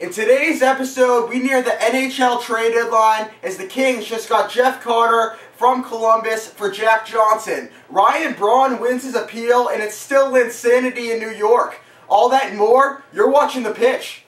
In today's episode, we near the NHL trade deadline as the Kings just got Jeff Carter from Columbus for Jack Johnson. Ryan Braun wins his appeal, and it's still Linsanity in New York. All that and more, you're watching The Pitch.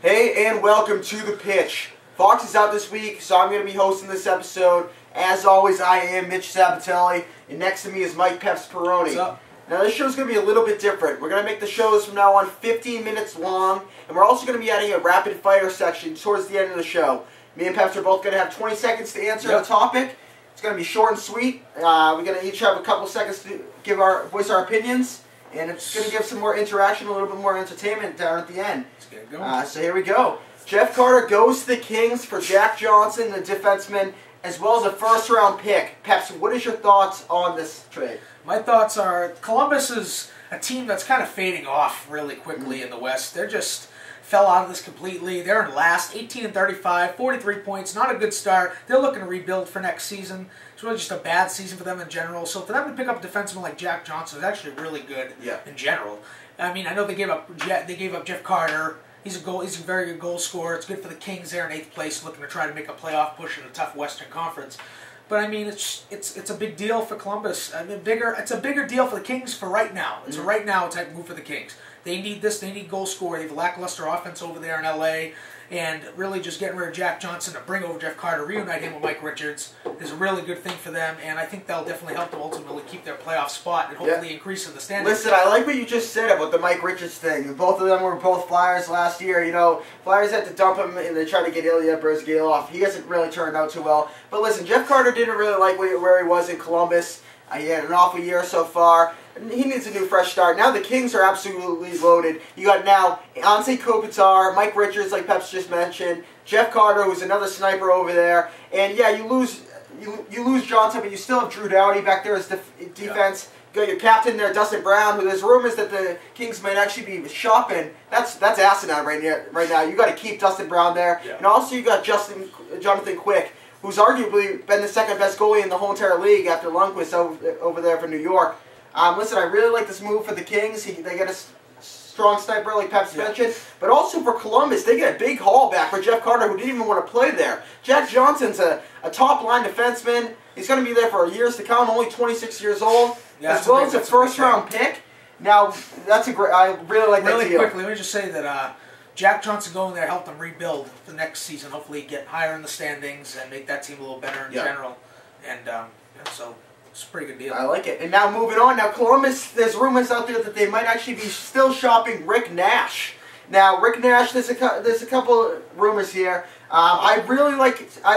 Hey, and welcome to The Pitch. Fox is out this week, so I'm going to be hosting this episode. As always, I am Mitch Sabatelli, and next to me is Mike Peps Peroni. What's up? Now, this show's going to be a little bit different. We're going to make the shows from now on 15 minutes long, and we're also going to be adding a rapid-fire section towards the end of the show. Me and Peps are both going to have 20 seconds to answer the topic. It's going to be short and sweet. We're going to each have a couple seconds to voice our opinions. And it's going to give some more interaction, a little bit more entertainment down at the end. Let's get it going. So here we go. Jeff Carter goes to the Kings for Jack Johnson, the defenseman, as well as a first-round pick. Peps, what is your thoughts on this trade? My thoughts are Columbus is a team that's kind of fading off really quickly in the West. They're just fell out of this completely. They're in last, 18-35, 43 points, not a good start. They're looking to rebuild for next season. It's really just a bad season for them in general. So for them to pick up a defenseman like Jack Johnson is actually really good in general. I mean, I know they gave up Jeff Carter. He's a very good goal scorer. It's good for the Kings there in 8th place, looking to try to make a playoff push in a tough Western Conference. But I mean, it's a big deal for Columbus. I mean, it's a bigger deal for the Kings for right now. It's a right now type move for the Kings. They need this. They need goal scorer. They have a lackluster offense over there in LA, and really just getting rid of Jack Johnson to bring over Jeff Carter, reunite him with Mike Richards is a really good thing for them, and I think that'll definitely help them ultimately keep their playoff spot and hopefully increase in the standings. Listen, I like what you just said about the Mike Richards thing. Both of them were both Flyers last year. You know, Flyers had to dump him, and they tried to get Ilya Brzgil off. He hasn't really turned out too well. But listen, Jeff Carter didn't really like where he was in Columbus. He had an awful year so far. He needs a new fresh start. Now the Kings are absolutely loaded. You got now Anze Kopitar, Mike Richards, like Peps just mentioned, Jeff Carter, who's another sniper over there. And yeah, you lose Johnson, but you still have Drew Doughty back there as defense. You got your captain there, Dustin Braun, who there's rumors that the Kings might actually be shopping. That's asinine right now. You got to keep Dustin Braun there, and also you got Jonathan Quick, who's arguably been the second best goalie in the whole entire league after Lundqvist over there for New York. Listen, I really like this move for the Kings. They get a strong sniper like Peps mentioned, but also for Columbus, they get a big haul back for Jeff Carter, who didn't even want to play there. Jack Johnson's a top-line defenseman. He's going to be there for years to come, only 26 years old, as well as a first-round pick. Now, that's a great. I really like that deal. Really quickly, let me just say that Jack Johnson going there helped them rebuild for the next season. Hopefully, get higher in the standings and make that team a little better in general. And so it's a pretty good deal. I like it. And now moving on. Now Columbus, there's rumors out there that they might actually be still shopping Rick Nash. Now Rick Nash, there's a couple rumors here. I'd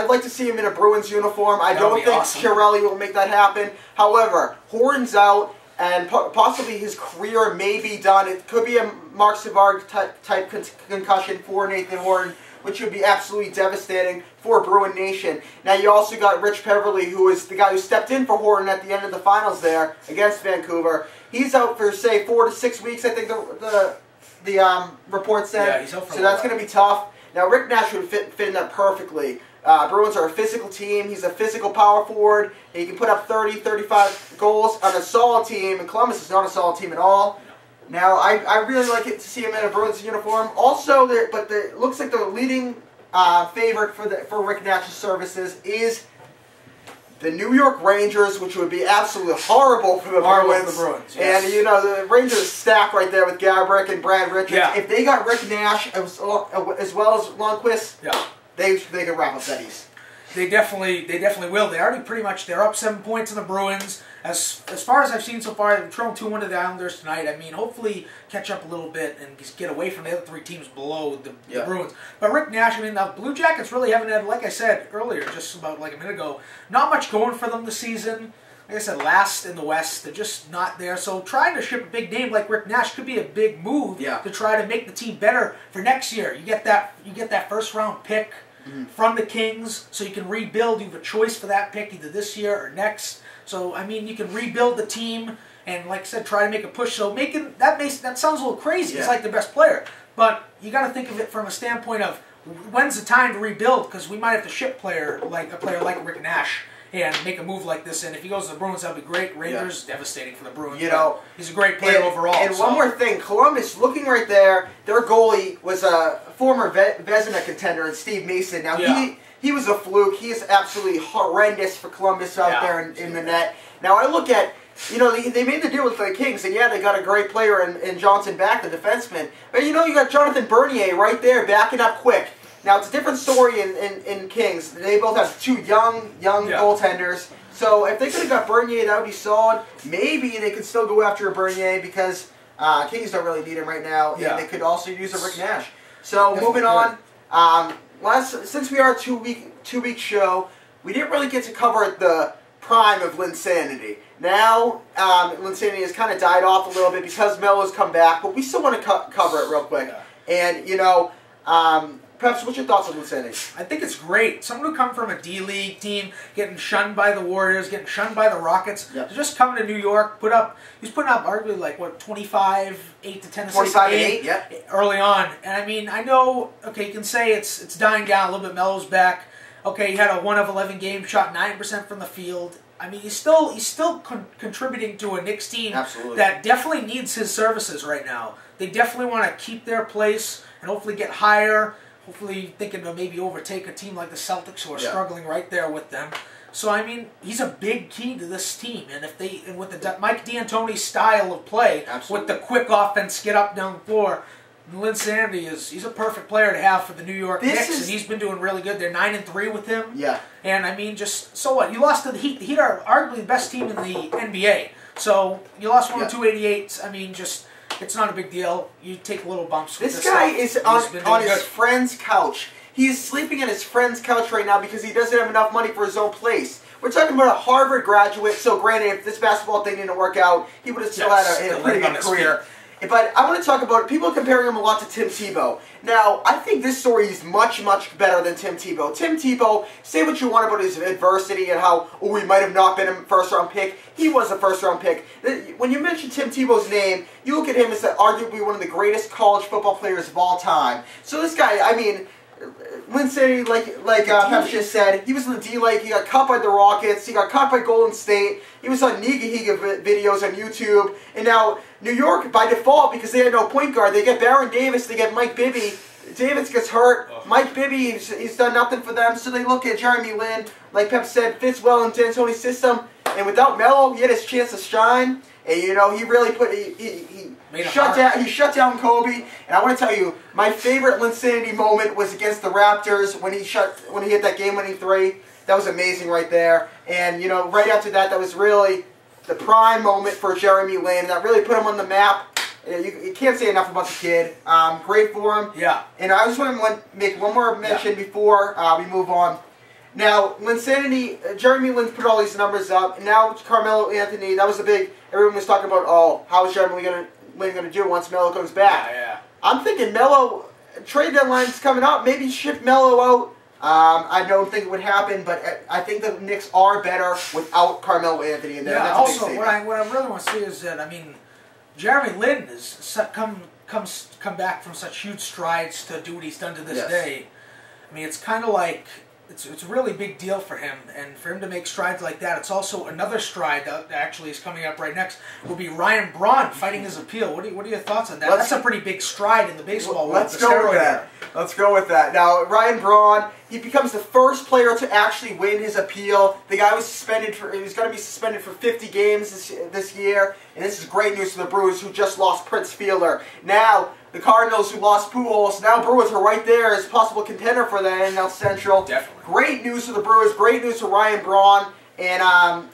like to see him in a Bruins uniform. I don't think Chiarelli will make that happen. However, Horton's out, and possibly his career may be done. It could be a Mark Savard type concussion for Nathan Horton, which would be absolutely devastating for Bruin Nation. Now you also got Rich Peverley, who is the guy who stepped in for Horton at the end of the finals there against Vancouver. He's out for, say, 4 to 6 weeks, I think the report said. Yeah, he's out for so that's going to be tough. Now Rick Nash would fit in that perfectly. Bruins are a physical team. He's a physical power forward. He can put up 30, 35 goals on a solid team, and Columbus is not a solid team at all. Now, I really like it to see him in a Bruins uniform. Also, it looks like the leading favorite for Rick Nash's services is the New York Rangers, which would be absolutely horrible for the Bruins. Yes. And, you know, the Rangers stack right there with Gabrick and Brad Richards. Yeah. If they got Rick Nash as well as Lundqvist, they can wrap up that East. They definitely will. They're up 7 points in the Bruins. As far as I've seen so far, they're trailing 2-1 to the Islanders tonight. I mean, hopefully catch up a little bit and just get away from the other 3 teams below the Bruins. But Rick Nash, I mean, the Blue Jackets really haven't had, like I said earlier, just about like a minute ago, not much going for them this season. Like I said, last in the West, they're just not there. So trying to ship a big name like Rick Nash could be a big move to try to make the team better for next year. You get that first-round pick from the Kings, so you can rebuild. You have a choice for that pick either this year or next. So, I mean, you can rebuild the team and, like I said, try to make a push. So that sounds a little crazy. He's like the best player. But you got to think of it from a standpoint of when's the time to rebuild, because we might have to ship a player like Rick Nash and make a move like this. And if he goes to the Bruins, that'd be great. Rangers, devastating for the Bruins. You know, he's a great player overall. And one more thing, Columbus, looking right there, their goalie was a former Vezina contender, Steve Mason. Now he was a fluke. He is absolutely horrendous for Columbus out there in the net. Now I look at, you know, they made the deal with the Kings, and yeah, they got a great player in Johnson back, the defenseman. But you know, you got Jonathan Bernier right there backing up quick. Now, it's a different story in Kings. They both have two young goaltenders. So if they could have got Bernier, that would be solid. Maybe they could still go after a Bernier because Kings don't really need him right now. And they could also use a Rick Nash. So moving on, since we are a two-week show, we didn't really get to cover the prime of Linsanity. Now, Linsanity has kind of died off a little bit because Melo's come back, but we still want to cover it real quick. And, you know, perhaps, what's your thoughts on Linsanity? I think it's great. Someone who come from a D-League team, getting shunned by the Warriors, getting shunned by the Rockets, just coming to New York, he's putting up arguably like, what, 25, 8 to 10 assists 25 and 8, early on. And I mean, I know, okay, you can say it's dying down a little bit, Melo's back. Okay, he had a 1 of 11 game, shot 9% from the field. I mean, he's still contributing to a Knicks team that definitely needs his services right now. They definitely want to keep their place and hopefully get higher. Hopefully thinking to maybe overtake a team like the Celtics who are struggling right there with them. So, I mean, he's a big key to this team. And with the Mike D'Antoni style of play, with the quick offense, get up, down the floor, Linsanity he's a perfect player to have for the New York Knicks, and he's been doing really good. They're 9-3 with him. Yeah. And, I mean, just, so what? You lost to the Heat. The Heat are arguably the best team in the NBA. So, you lost 1 of 288. I mean, just... It's not a big deal. You take little bumps with this guy is on his friend's couch. He's sleeping on his friend's couch right now because he doesn't have enough money for his own place. We're talking about a Harvard graduate, so granted, if this basketball thing didn't work out, he would have still had a pretty good career. But I want to talk about people comparing him a lot to Tim Tebow. Now, I think this story is much, much better than Tim Tebow. Tim Tebow, say what you want about his adversity and how, he might have not been a first-round pick. He was a first-round pick. When you mention Tim Tebow's name, you look at him as arguably one of the greatest college football players of all time. So this guy, I mean... Linsanity, like Pep just said, he was in the D-League, he got caught by the Rockets, he got caught by Golden State, he was on Niga Higa videos on YouTube, and now New York, by default, because they had no point guard, they get Baron Davis, they get Mike Bibby, Davis gets hurt, Mike Bibby, he's done nothing for them, so they look at Jeremy Lin, like Pep said, fits well in D'Antoni's system, and without Melo, he had his chance to shine, and you know, he really put, he shut down Kobe, and I want to tell you, my favorite Linsanity moment was against the Raptors when he hit that game-winning 3. That was amazing right there. And you know, right after that, that was really the prime moment for Jeremy Lin. That really put him on the map. You can't say enough about the kid. Great for him. Yeah. And I just want to make one more mention before we move on. Now, Linsanity, Jeremy Lin put all these numbers up, and now Carmelo Anthony. That was a big. Everyone was talking about, how is Jeremy Lin going to do once Melo comes back? Yeah. I'm thinking Melo, trade deadline's coming up, maybe ship Melo out. I don't think it would happen, but I think the Knicks are better without Carmelo Anthony in there. Yeah, also, what I really want to see is that, I mean, Jeremy Lin has come back from such huge strides to do what he's done to this day. I mean, it's kind of like... It's a really big deal for him, and for him to make strides like that, it's also another stride that actually is coming up right next, will be Ryan Braun fighting his appeal. What are your thoughts on that? That's a pretty big stride in the baseball world. Let's go with that. Let's go with that. Now, Ryan Braun, he becomes the first player to actually win his appeal. The guy was suspended he was going to be suspended for 50 games this year, and this is great news for the Brewers, who just lost Prince Fielder. Now, the Cardinals, who lost Pujols, now Brewers are right there as a possible contender for the NL Central. Definitely. Great news for the Brewers. Great news for Ryan Braun. And,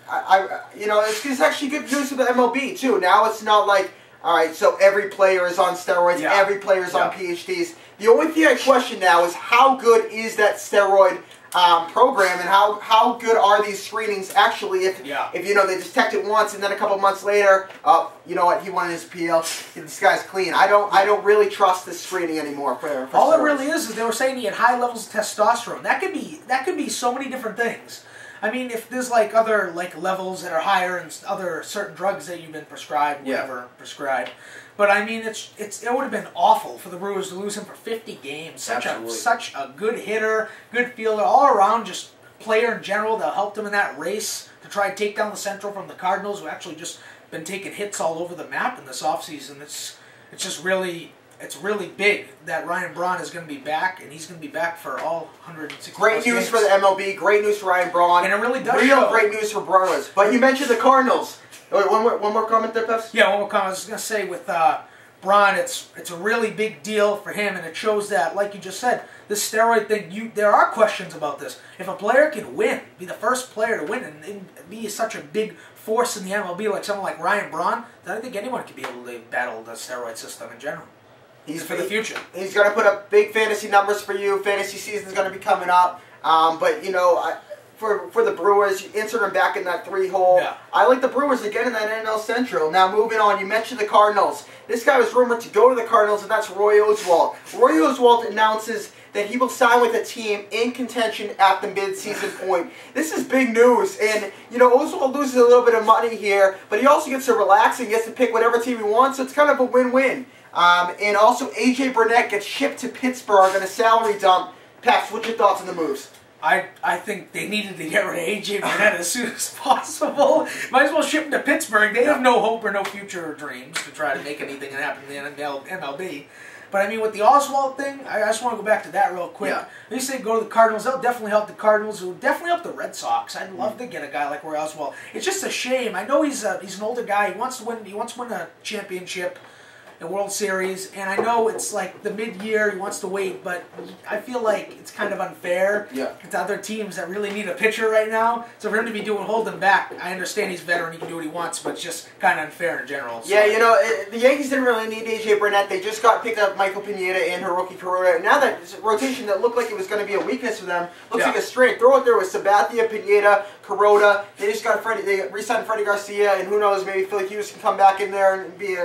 you know, it's actually good news for the MLB, too. Now it's not like, all right, so every player is on steroids, every player is on PhDs. The only thing I question now is how good is that steroid program, and how good are these screenings actually if you know they detect it once and then a couple months later, you know what, he won his appeal, this guy's clean. I don't really trust this screening anymore for all steroids. It really is they were saying he had high levels of testosterone. That could be so many different things. I mean, if there's like other like levels that are higher and other certain drugs that you've been prescribed, whatever prescribed. But I mean, it would have been awful for the Brewers to lose him for 50 games. Such a good hitter, good fielder, all around, just player in general that helped him in that race to try and take down the Central from the Cardinals, who actually just been taking hits all over the map in this offseason. It's just really. It's really big that Ryan Braun is going to be back, and he's going to be back for all 160 Great news games. for the MLB. Great news for Ryan Braun. And it really does Real show. great news for Brewers. But you mentioned the Cardinals. Wait, one more comment there, Peps? Yeah, one more comment. I was going to say with Braun, it's a really big deal for him, and it shows that, like you just said, this steroid thing, there are questions about this. If a player can win, be the first player to win, and be such a big force in the MLB like someone like Ryan Braun, then I think anyone could be able to battle the steroid system in general. He's for the future. He's going to put up big fantasy numbers for you. Fantasy season's going to be coming up. But, you know, for the Brewers, you insert him back in that 3-hole. Yeah. I like the Brewers again in that NL Central. Now, moving on, you mentioned the Cardinals. This guy was rumored to go to the Cardinals, and that's Roy Oswalt. Roy Oswalt announces that he will sign with a team in contention at the mid-season point. This is big news, and, you know, Oswalt loses a little bit of money here, but he also gets to relax and gets to pick whatever team he wants, so it's kind of a win-win. And also, A.J. Burnett gets shipped to Pittsburgh on a salary dump. Paps, what's your thoughts on the moves? I think they needed to get rid of A.J. Burnett as soon as possible. Might as well ship him to Pittsburgh. They have no hope or no future or dreams to try to make anything happen in the MLB. But I mean, with the Oswalt thing, I just want to go back to that real quick. Yeah. They say go to the Cardinals. That'll definitely help the Cardinals. It will definitely help the Red Sox. I'd love to get a guy like Roy Oswalt. It's just a shame. I know he's an older guy. He wants to win. He wants to win a championship. The World Series, and I know it's like the mid-year, he wants to wait, but I feel like it's kind of unfair to other teams that really need a pitcher right now. So for him to be holding back, I understand he's a veteran, he can do what he wants, but it's just kind of unfair in general. So. Yeah, you know, the Yankees didn't really need A.J. Burnett. They just picked up Michael Pineda and Hiroki Kuroda. Now that rotation that looked like it was going to be a weakness for them looks like a strength. Throw it there with Sabathia, Pineda, Kuroda. They just got they re-signed Freddie Garcia, and who knows, maybe Philly Hughes can come back in there and be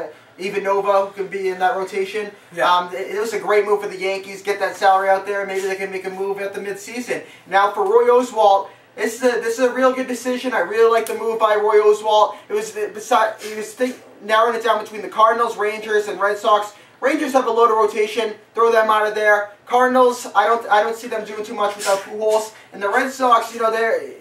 even Nova can be in that rotation. Yeah. It was a great move for the Yankees. Get that salary out there. Maybe they can make a move at the midseason. Now for Roy Oswalt, this is a real good decision. I really like the move by Roy Oswalt. He was narrowing it down between the Cardinals, Rangers, and Red Sox. Rangers have a load of rotation. Throw them out of there. Cardinals, I don't see them doing too much without Pujols. And the Red Sox, you know,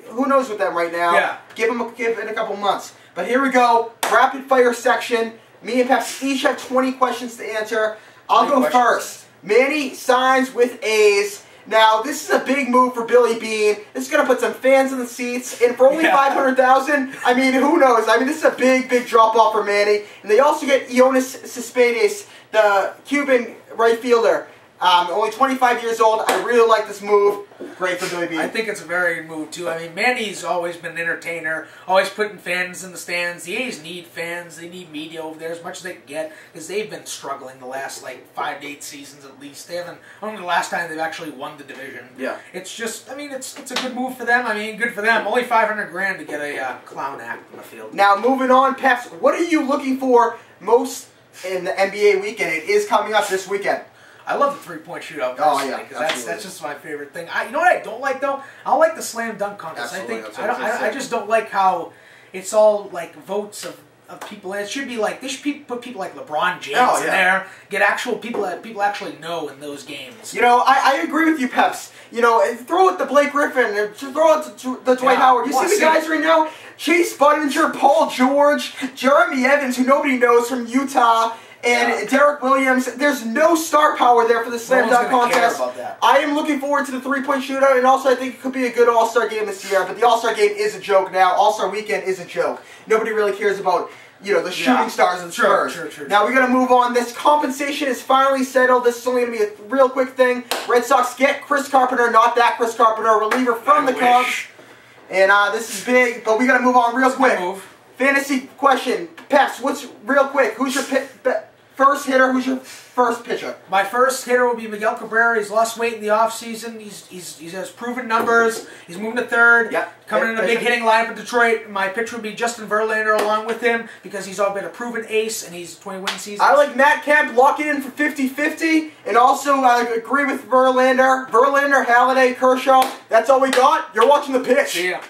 who knows with them right now. Yeah. Give it a couple months. But here we go. Rapid fire section. Me and Peps each have 20 questions to answer. I'll go first. Manny signs with A's. Now, this is a big move for Billy Beane. This is going to put some fans in the seats. And for only $500,000, I mean, who knows? I mean, this is a big, big drop-off for Manny. And they also get Yoenis Cespedes, the Cuban right fielder. Only 25 years old. I really like this move. Great for Billy Beane. I think it's a very good move, too. I mean, Manny's always been an entertainer, always putting fans in the stands. The A's need fans. They need media over there as much as they can get because they've been struggling the last, 5 to 8 seasons at least. They haven't, I don't know the last time they've actually won the division. Yeah. It's just, I mean, it's a good move for them. I mean, good for them. Only $500,000 to get a clown act in the field. Now, moving on, Peps, what are you looking for most in the NBA weekend? It is coming up this weekend. I love the three-point shootout personally because that's just my favorite thing. You know what I don't like though? I don't like the slam dunk contest. I just don't like how it's all like votes of people. And it should be like they should put people like LeBron James in there. Get actual people that people actually know in those games. You know, I agree with you, Peps. You know, throw it to Blake Griffin, throw it to the Dwight Howard. You see the guys right now? Chase Budinger, Paul George, Jeremy Evans, who nobody knows from Utah. And Derek Williams, there's no star power there for the slam dunk contest. I am looking forward to the three-point shootout, and also I think it could be a good All-Star game this year. But the All-Star game is a joke now. All-Star weekend is a joke. Nobody really cares about, you know, the shooting stars and Spurs. True. Now we got to move on. This compensation is finally settled. This is only going to be a real quick thing. Red Sox get Chris Carpenter, not that Chris Carpenter, a reliever from the Cubs. And this is big, but we got to move on real quick. Fantasy question, Peps. What's real quick? Who's your first hitter? Who's your first pitcher? My first hitter will be Miguel Cabrera. He's lost weight in the offseason. He has proven numbers. He's moving to third. Coming in a big hitting lineup in Detroit. My pitcher would be Justin Verlander along with him because he's all been a proven ace and he's 20-win seasons. I like Matt Kemp. Lock it in for 50-50. And also, I agree with Verlander. Verlander, Halladay, Kershaw. That's all we got. You're watching The Pitch. See ya.